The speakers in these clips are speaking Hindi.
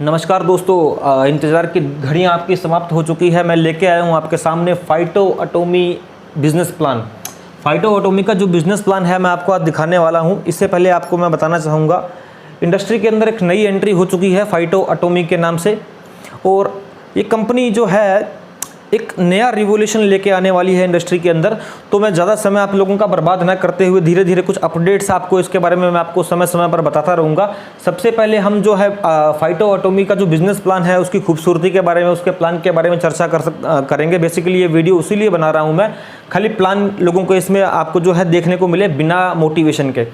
नमस्कार दोस्तों, इंतज़ार की घड़ियाँ आपकी समाप्त हो चुकी है। मैं लेके आया हूँ आपके सामने फाइटो एटॉमी बिज़नेस प्लान। फाइटो एटॉमी का जो बिज़नेस प्लान है मैं आपको आज दिखाने वाला हूँ। इससे पहले आपको मैं बताना चाहूँगा, इंडस्ट्री के अंदर एक नई एंट्री हो चुकी है फाइटो एटॉमी के नाम से, और ये कंपनी जो है एक नया रिवोल्यूशन लेके आने वाली है इंडस्ट्री के अंदर। तो मैं ज़्यादा समय आप लोगों का बर्बाद ना करते हुए धीरे धीरे कुछ अपडेट्स आपको इसके बारे में मैं आपको समय समय पर बताता रहूँगा। सबसे पहले हम जो है फाइटो एटॉमी का जो बिज़नेस प्लान है उसकी खूबसूरती के बारे में, उसके प्लान के बारे में चर्चा करेंगे। बेसिकली ये वीडियो उसीलिए बना रहा हूँ मैं, खाली प्लान लोगों को इसमें आपको जो है देखने को मिले बिना मोटिवेशन के।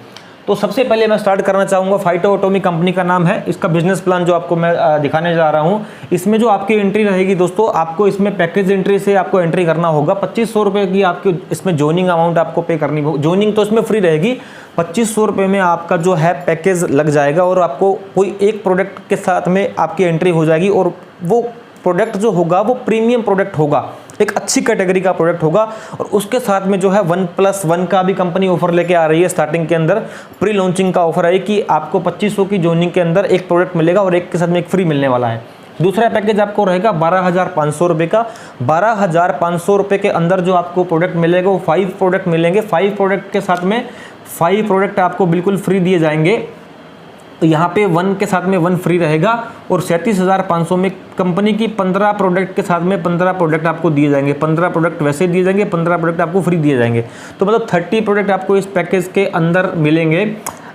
तो सबसे पहले मैं स्टार्ट करना चाहूँगा, फाइटो एटॉमी कंपनी का नाम है, इसका बिजनेस प्लान जो आपको मैं दिखाने जा रहा हूँ। इसमें जो आपकी एंट्री रहेगी दोस्तों, आपको इसमें पैकेज एंट्री से आपको एंट्री करना होगा। 2500 रुपये की आपकी इसमें ज्वाइनिंग अमाउंट आपको पे करनी होगी। ज्वाइनिंग तो इसमें फ्री रहेगी, 2500 रुपये में आपका जो है पैकेज लग जाएगा और आपको कोई एक प्रोडक्ट के साथ में आपकी एंट्री हो जाएगी। और वो प्रोडक्ट जो होगा वो प्रीमियम प्रोडक्ट होगा, एक अच्छी कैटेगरी का प्रोडक्ट होगा। और उसके साथ में जो है 1+1 का भी कंपनी ऑफर लेके आ रही है। स्टार्टिंग के अंदर प्री लॉन्चिंग का ऑफर है कि आपको 2500 की ज्वाइनिंग के अंदर एक प्रोडक्ट मिलेगा और एक के साथ में एक फ्री मिलने वाला है। दूसरा पैकेज आपको रहेगा 12,500 रुपये का। 12,500 रुपये के अंदर जो आपको प्रोडक्ट मिलेगा वो 5 प्रोडक्ट मिलेंगे। 5 प्रोडक्ट के साथ में 5 प्रोडक्ट आपको बिल्कुल फ्री दिए जाएंगे। तो यहाँ पे 1 के साथ में 1 फ्री रहेगा। और 37,500 में कंपनी की 15 प्रोडक्ट के साथ में 15 प्रोडक्ट आपको दिए जाएंगे। 15 प्रोडक्ट वैसे दिए जाएंगे, 15 प्रोडक्ट आपको फ्री दिए जाएंगे। तो मतलब 30 प्रोडक्ट आपको इस पैकेज के अंदर मिलेंगे।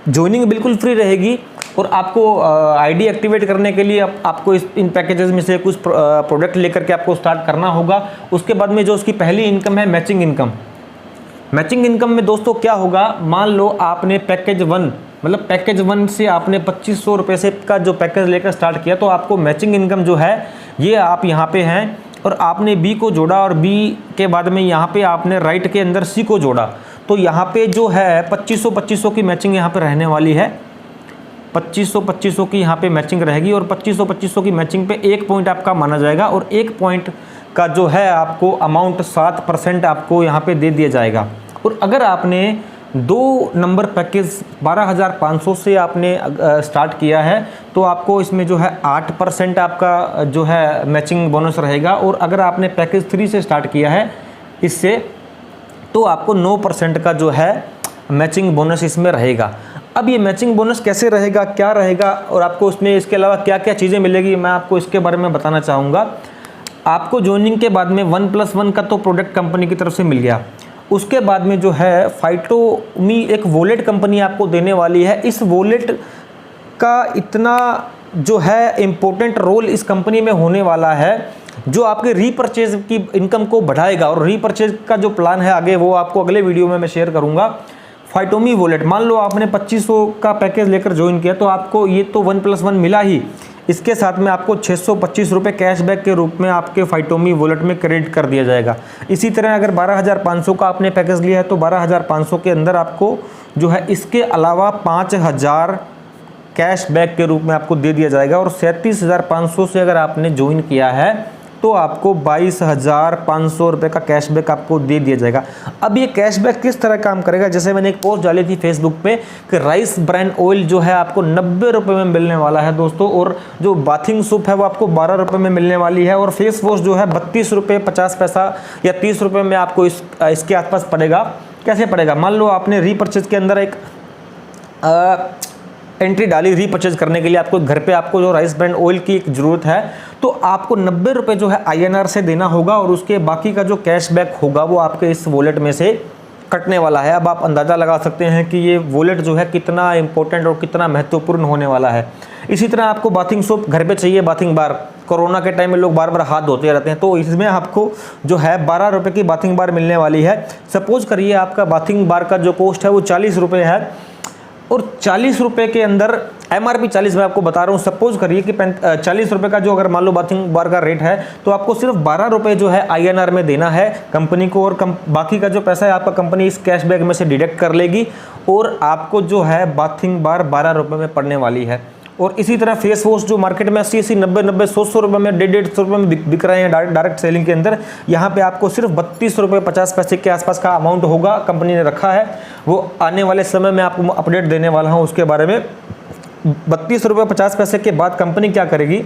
ज्वाइनिंग बिल्कुल फ्री रहेगी और आपको आईडी एक्टिवेट करने के लिए आपको इन पैकेजेस में से कुछ प्रोडक्ट लेकर के आपको स्टार्ट करना होगा। उसके बाद में जो उसकी पहली इनकम है मैचिंग इनकम। मैचिंग इनकम में दोस्तों क्या होगा, मान लो आपने पैकेज 1 मतलब पैकेज 1 से आपने 2500 रुपये से का जो पैकेज लेकर स्टार्ट किया, तो आपको मैचिंग इनकम जो है ये आप यहाँ पे हैं और आपने बी को जोड़ा और बी के बाद में यहाँ पे आपने राइट के अंदर सी को जोड़ा। तो यहाँ पे जो है 2500 की मैचिंग यहाँ पे रहने वाली है। 2500 की यहाँ पे मैचिंग रहेगी और 2500 की मैचिंग पे 1 पॉइंट आपका माना जाएगा और 1 पॉइंट का जो है आपको अमाउंट 7% आपको यहाँ पे दे दिया जाएगा। और अगर आपने 2 नंबर पैकेज 12,500 से आपने स्टार्ट किया है तो आपको इसमें जो है 8% आपका जो है मैचिंग बोनस रहेगा। और अगर आपने पैकेज 3 से स्टार्ट किया है इससे, तो आपको 9% का जो है मैचिंग बोनस इसमें रहेगा। अब ये मैचिंग बोनस कैसे रहेगा, क्या रहेगा और आपको उसमें इसके अलावा क्या क्या चीज़ें मिलेगी, मैं आपको इसके बारे में बताना चाहूँगा। आपको ज्वाइनिंग के बाद में 1+1 का तो प्रोडक्ट कंपनी की तरफ से मिल गया। उसके बाद में जो है फाइटोमी एक वॉलेट कंपनी आपको देने वाली है। इस वॉलेट का इतना जो है इम्पोर्टेंट रोल इस कंपनी में होने वाला है जो आपके रीपरचेज की इनकम को बढ़ाएगा। और रीपरचेज का जो प्लान है आगे वो आपको अगले वीडियो में मैं शेयर करूंगा। फाइटोमी वॉलेट, मान लो आपने 2500 का पैकेज लेकर ज्वाइन किया तो आपको ये तो 1+1 मिला ही, इसके साथ में आपको 625 रुपये कैशबैक के रूप में आपके फाइटोमी वॉलेट में क्रेडिट कर दिया जाएगा। इसी तरह अगर 12,500 का आपने पैकेज लिया है तो 12,500 के अंदर आपको जो है इसके अलावा 5,000 कैशबैक के रूप में आपको दे दिया जाएगा। और 37,500 से अगर आपने ज्वाइन किया है तो आपको 22,500 रुपये का कैशबैक आपको दे दिया जाएगा। अब ये कैशबैक किस तरह काम करेगा, जैसे मैंने एक पोस्ट डाली थी फेसबुक पे कि राइस ब्रांड ऑयल जो है आपको 90 रुपये में मिलने वाला है दोस्तों, और जो बाथिंग सूप है वो आपको 12 रुपये में मिलने वाली है, और फेस वॉश जो है 32 रुपये 50 पैसा या 30 रुपये में आपको इसके आसपास पड़ेगा। कैसे पड़ेगा, मान लो आपने रीपरचेज के अंदर एक एंट्री डाली रीपरचेज करने के लिए, आपको घर पे आपको जो राइस ब्रांड ऑयल की एक ज़रूरत है तो आपको 90 रुपये जो है INR से देना होगा और उसके बाकी का जो कैशबैक होगा वो आपके इस वॉलेट में से कटने वाला है। अब आप अंदाज़ा लगा सकते हैं कि ये वॉलेट जो है कितना इंपॉर्टेंट और कितना महत्वपूर्ण होने वाला है। इसी तरह आपको बाथिंग सोप घर पे चाहिए, बाथिंग बार, कोरोना के टाइम में लोग बार बार हाथ धोते रहते हैं, तो इसमें आपको जो है 12 रुपये की बाथिंग बार मिलने वाली है। सपोज करिए आपका बाथिंग बार का जो कॉस्ट है वो 40 रुपये है और 40 रुपये के अंदर MRP 40 मैं आपको बता रहा हूँ। सपोज करिए कि 40 रुपये का जो अगर मान लो बाथिंग बार का रेट है तो आपको सिर्फ 12 रुपये जो है INR में देना है कंपनी को, और बाकी का जो पैसा है आपका कंपनी इस कैशबैक में से डिडक्ट कर लेगी और आपको जो है बाथिंग बार 12 रुपये में पड़ने वाली है। और इसी तरह फेस वॉश जो मार्केट में 80-80, 90-90, 100 रुपये में, 150 रुपये में बिक रहे हैं डायरेक्ट सेलिंग के अंदर, यहाँ पे आपको सिर्फ 32 रुपये 50 पैसे के आसपास का अमाउंट होगा, कंपनी ने रखा है। वो आने वाले समय में आपको अपडेट देने वाला हूँ उसके बारे में। ₹32.50 के बाद कंपनी क्या करेगी,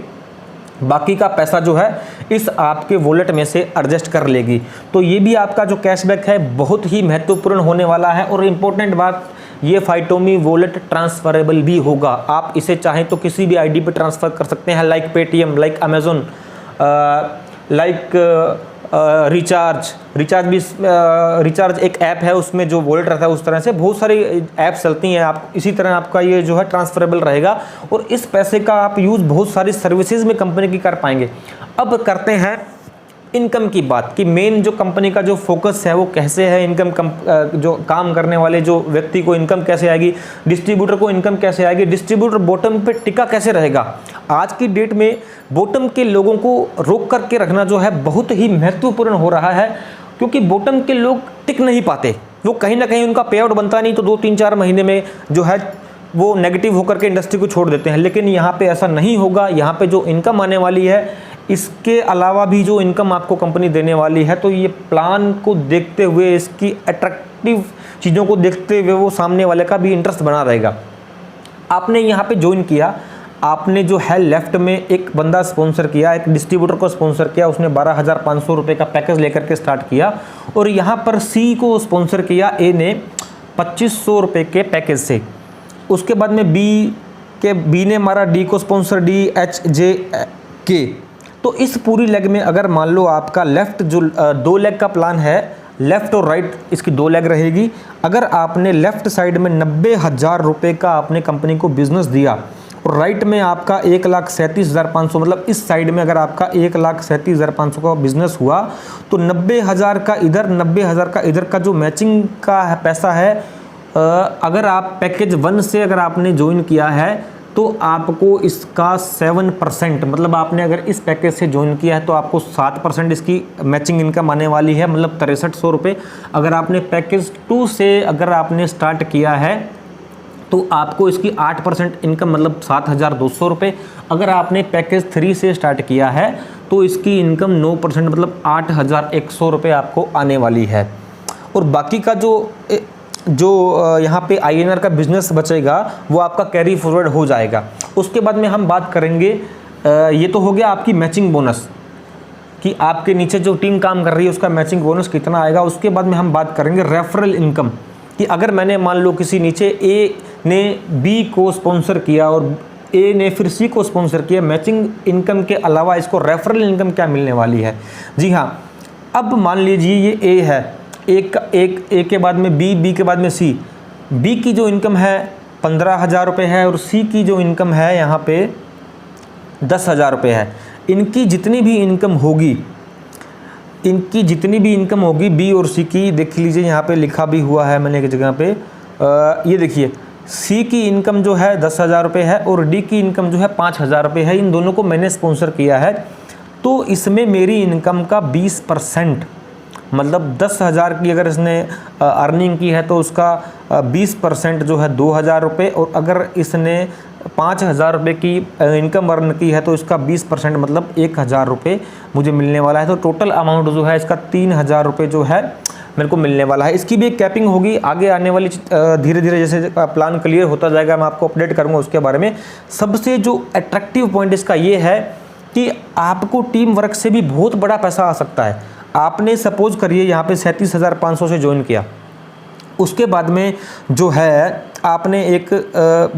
बाकी का पैसा जो है इस आपके वॉलेट में से एडजस्ट कर लेगी। तो ये भी आपका जो कैशबैक है बहुत ही महत्वपूर्ण होने वाला है। और इम्पोर्टेंट बात, ये फाइटोमी वॉलेट ट्रांसफरेबल भी होगा। आप इसे चाहें तो किसी भी आईडी पे ट्रांसफ़र कर सकते हैं, like Paytm, like Amazon, like recharge एक ऐप है, उसमें जो वॉलेट रहता है उस तरह से बहुत सारी ऐप्स चलती हैं। आप इसी तरह आपका ये जो है ट्रांसफरेबल रहेगा और इस पैसे का आप यूज़ बहुत सारी सर्विसेज में कंपनी की कर पाएंगे। अब करते हैं इनकम की बात कि मेन जो कंपनी का जो फोकस है वो कैसे है, जो काम करने वाले जो व्यक्ति को इनकम कैसे आएगी, डिस्ट्रीब्यूटर को इनकम कैसे आएगी, डिस्ट्रीब्यूटर बॉटम पे टिका कैसे रहेगा। आज की डेट में बॉटम के लोगों को रोक करके रखना जो है बहुत ही महत्वपूर्ण हो रहा है, क्योंकि बॉटम के लोग टिक नहीं पाते। वो कहीं ना कहीं उनका पे आउट बनता नहीं तो 2-3-4 महीने में जो है वो नेगेटिव होकर के इंडस्ट्री को छोड़ देते हैं। लेकिन यहाँ पे ऐसा नहीं होगा। यहाँ पे जो इनकम आने वाली है, इसके अलावा भी जो इनकम आपको कंपनी देने वाली है, तो ये प्लान को देखते हुए, इसकी अट्रैक्टिव चीज़ों को देखते हुए वो सामने वाले का भी इंटरेस्ट बना रहेगा। आपने यहाँ पे ज्वाइन किया, आपने जो है लेफ्ट में एक बंदा स्पॉन्सर किया, एक डिस्ट्रीब्यूटर को स्पॉन्सर किया, उसने 12,500 रुपये का पैकेज लेकर के स्टार्ट किया। और यहाँ पर सी को स्पॉन्सर किया ए ने 2500 रुपये के पैकेज से। उसके बाद में बी ने मारा डी को स्पॉन्सर, DHJK। तो इस पूरी लेग में अगर मान लो आपका लेफ़्ट जो 2 लेग का प्लान है, लेफ़्ट और राइट इसकी 2 लेग रहेगी। अगर आपने लेफ़्ट साइड में 90,000 रुपये का आपने कंपनी को बिजनेस दिया और राइट में आपका 1,37,500, मतलब इस साइड में अगर आपका 1,37,500 का बिजनेस हुआ तो 90,000 का इधर, 90,000 का इधर का जो मैचिंग का पैसा है, अगर आप पैकेज 1 से अगर आपने ज्वाइन किया है तो आपको इसका 7%, मतलब आपने अगर इस पैकेज से ज्वाइन किया है तो आपको 7% इसकी मैचिंग इनकम आने वाली है, मतलब 6300 रुपये। अगर आपने पैकेज 2 से अगर आपने स्टार्ट किया है तो आपको इसकी 8% इनकम, मतलब 7,200 रुपये। अगर आपने पैकेज 3 से स्टार्ट किया है तो इसकी इनकम 9%, मतलब 8,100 रुपये आपको आने वाली है। और बाकी का जो यहाँ पे INR का बिजनेस बचेगा वो आपका कैरी फॉरवर्ड हो जाएगा। उसके बाद में हम बात करेंगे, ये तो हो गया आपकी मैचिंग बोनस कि आपके नीचे जो टीम काम कर रही है उसका मैचिंग बोनस कितना आएगा। उसके बाद में हम बात करेंगे रेफरल इनकम कि अगर मैंने मान लो किसी नीचे A ने B को स्पॉन्सर किया और A ने फिर C को स्पॉन्सर किया, मैचिंग इनकम के अलावा इसको रेफरल इनकम क्या मिलने वाली है। जी हाँ, अब मान लीजिए ये A है, A के बाद में B के बाद में C। B की जो इनकम है 15,000 रुपये है और C की जो इनकम है यहाँ पे 10,000 रुपये है। इनकी जितनी भी इनकम होगी B और C की, देख लीजिए यहाँ पे लिखा भी हुआ है मैंने एक जगह पे, ये देखिए C की इनकम जो है 10,000 रुपये है और D की इनकम जो है 5,000 रुपये है। इन दोनों को मैंने स्पॉन्सर किया है तो इसमें मेरी इनकम का 20%, मतलब 10,000 की अगर इसने अर्निंग की है तो उसका 20% जो है 2,000 रुपये, और अगर इसने 5,000 रुपये की इनकम अर्न की है तो इसका 20% मतलब 1,000 रुपये मुझे मिलने वाला है। तो टोटल अमाउंट जो है इसका 3,000 रुपये जो है मेरे को मिलने वाला है। इसकी भी एक कैपिंग होगी आगे आने वाली, धीरे धीरे जैसे प्लान क्लियर होता जाएगा मैं आपको अपडेट करूँगा उसके बारे में। सबसे जो अट्रैक्टिव पॉइंट इसका ये है कि आपको टीम वर्क से भी बहुत बड़ा पैसा आ सकता है। आपने सपोज करिए यहाँ पे 37,500 से ज्वाइन किया, उसके बाद में जो है आपने एक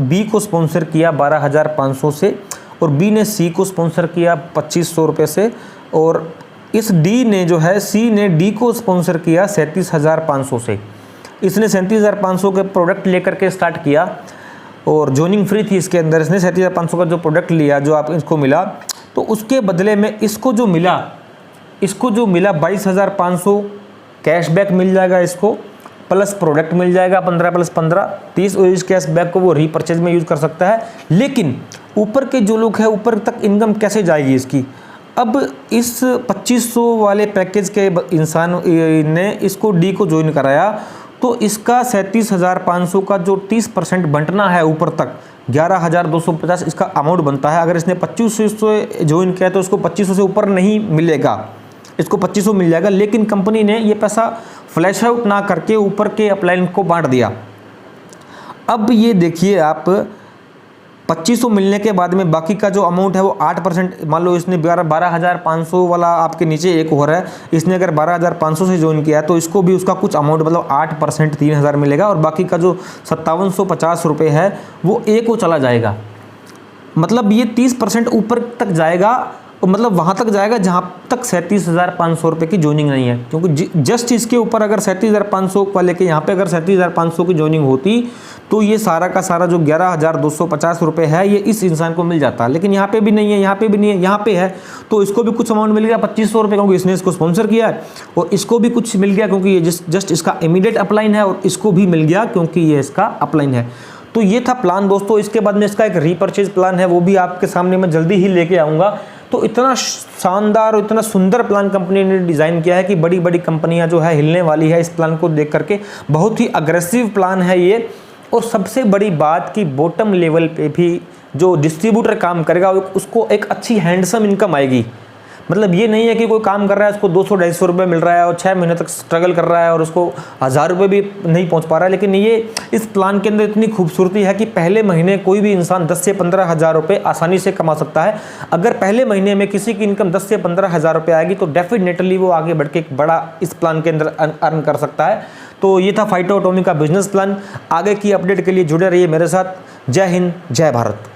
B को स्पॉन्सर किया 12,500 से और B ने C को स्पॉन्सर किया 2,500 रुपये से, और इस D ने जो है C ने D को स्पॉन्सर किया 37,500 से। इसने 37,500 के प्रोडक्ट लेकर के स्टार्ट किया और ज्वाइनिंग फ्री थी इसके अंदर। इसने 37,500 का जो प्रोडक्ट लिया, जो आप इसको मिला, तो उसके बदले में इसको जो मिला 22,500 कैशबैक मिल जाएगा इसको, प्लस प्रोडक्ट मिल जाएगा 15 + 15 30, और इस कैशबैक को वो रीपरचेज में यूज़ कर सकता है। लेकिन ऊपर के जो लोग हैं, ऊपर तक इनकम कैसे जाएगी इसकी। अब इस 2,500 वाले पैकेज के इंसान ने इसको D को ज्वाइन कराया तो इसका 37,500 का जो 30% बंटना है ऊपर तक 11,250 इसका अमाउंट बनता है। अगर इसने 2,500 से ज्वाइन किया तो इसको 2,500 से ऊपर नहीं मिलेगा, इसको 2,500 मिल जाएगा। लेकिन कंपनी ने ये पैसा फ्लैश आउट ना करके ऊपर के अपलाइन को बांट दिया। अब ये देखिए आप 2500 मिलने के बाद में बाकी का जो अमाउंट है वो 8%, मान लो इसने 12,500 वाला आपके नीचे एक हो रहा है, इसने अगर 12,500 से ज्वाइन किया है तो इसको भी उसका कुछ अमाउंट मतलब 8% 3,000 मिलेगा, और बाकी का जो 5750 रुपये है वो ए को चला जाएगा। मतलब ये 30% ऊपर तक जाएगा, मतलब वहाँ तक जाएगा जहाँ तक 37,500 रुपये की जॉइनिंग नहीं है, क्योंकि जस्ट इसके ऊपर अगर 37,500 वाले के यहाँ पे अगर 37,500 की जॉइनिंग होती तो ये सारा का सारा जो 11,250 रुपये है ये इस इंसान को मिल जाता। लेकिन यहाँ पे भी नहीं है, यहाँ पे भी नहीं है, यहाँ पे है, तो इसको भी कुछ अमाउंट मिल गया 2500 रुपये, क्योंकि इसने इसको स्पॉन्सर किया है, और इसको भी कुछ मिल गया क्योंकि ये जस्ट इसका इमीडिएट अपलाइन है, और इसको भी मिल गया क्योंकि ये इसका अपलाइन है। तो ये था प्लान दोस्तों। इसके बाद में इसका एक रीपर्चेज प्लान है, वो भी आपके सामने मैं जल्दी ही लेके आऊँगा। तो इतना शानदार और इतना सुंदर प्लान कंपनी ने डिज़ाइन किया है कि बड़ी बड़ी कंपनियां जो है हिलने वाली है इस प्लान को देख करके। बहुत ही अग्रेसिव प्लान है ये, और सबसे बड़ी बात कि बॉटम लेवल पे भी जो डिस्ट्रीब्यूटर काम करेगा उसको एक अच्छी हैंडसम इनकम आएगी। मतलब ये नहीं है कि कोई काम कर रहा है उसको 200-250 रुपये मिल रहा है और 6 महीने तक स्ट्रगल कर रहा है और उसको 1000 रुपये भी नहीं पहुंच पा रहा है। लेकिन ये इस प्लान के अंदर इतनी खूबसूरती है कि पहले महीने कोई भी इंसान 10 से 15 हज़ार रुपये आसानी से कमा सकता है। अगर पहले महीने में किसी की इनकम 10 से 15 हज़ार रुपये आएगी तो डेफिनेटली वो आगे बढ़ के एक बड़ा इस प्लान के अंदर अर्न कर सकता है। तो ये था फाइटो एटॉमी का बिजनेस प्लान। आगे की अपडेट के लिए जुड़े रहिए मेरे साथ। जय हिंद, जय भारत।